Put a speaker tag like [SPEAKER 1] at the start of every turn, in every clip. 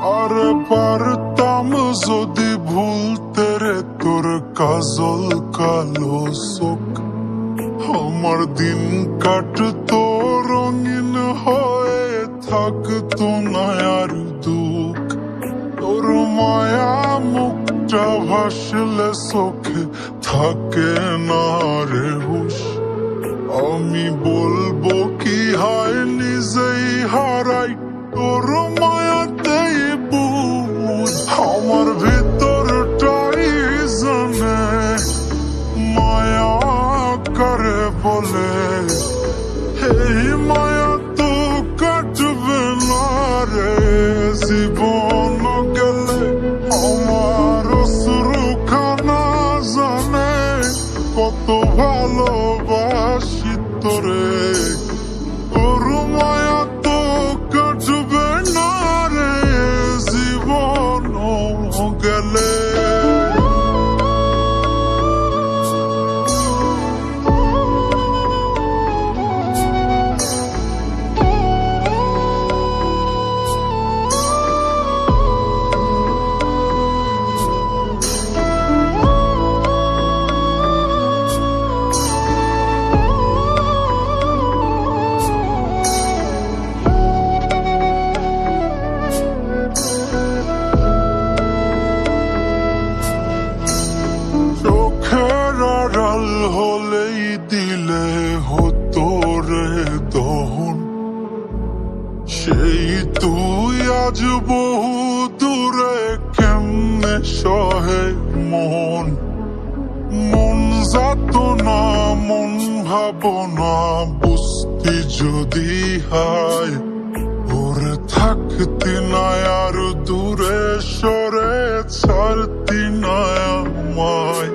[SPEAKER 1] আর পারতাম যদি ভুলতে রে তোর কাজল কালো চোখ, আমার দিন কাটতো রঙিন হয়ে, থাকতো না আর দুঃখ। তোর মায়া মুখটা ভাসলে চোখে থাকে না রে হুশ। আমি বলবো কি হয় নিজেই হারাই তোর মায়াতেই বুঝ। আমার ভিতরটাই জানে মায়া করে বলে, এই মায়া তো কাটবে না রে জীবন গেলে। আমার অশ্রুখানা জানে কত ভালোবাসি তোরে, তোর মায়া তো কাটবে না রে জীবন গেলে। আড়াল হলেই দিলে হতো রে দহন, সেই তুই আজ বহু দূরে কেমনে সহে মন। মন যাত না মন ভাবনা বুঝতি যদি হায়, ওরে থাকতি না আর দূরে সরে ছাড়তি না আমায়।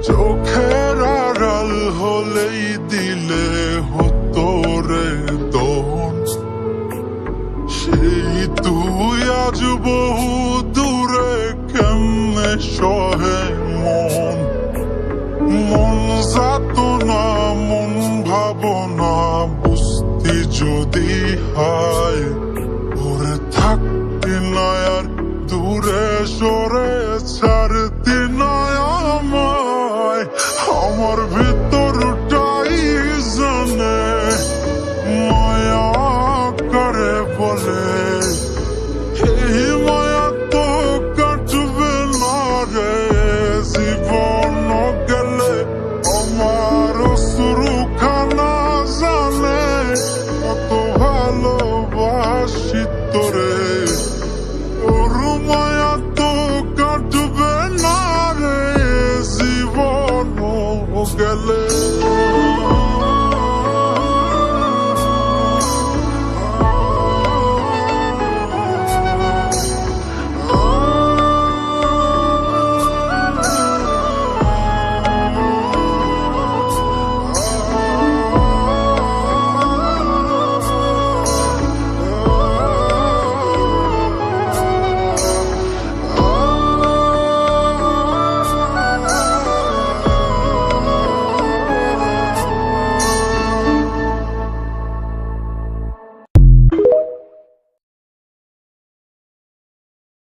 [SPEAKER 1] চোখের আড়াল হলেই দিলে হতো রে দহন, সেই তুই আজ বহু দূরে কেমনে সহে মন। মন যাত না মন ভাবনা বুঝতি যদি হায়,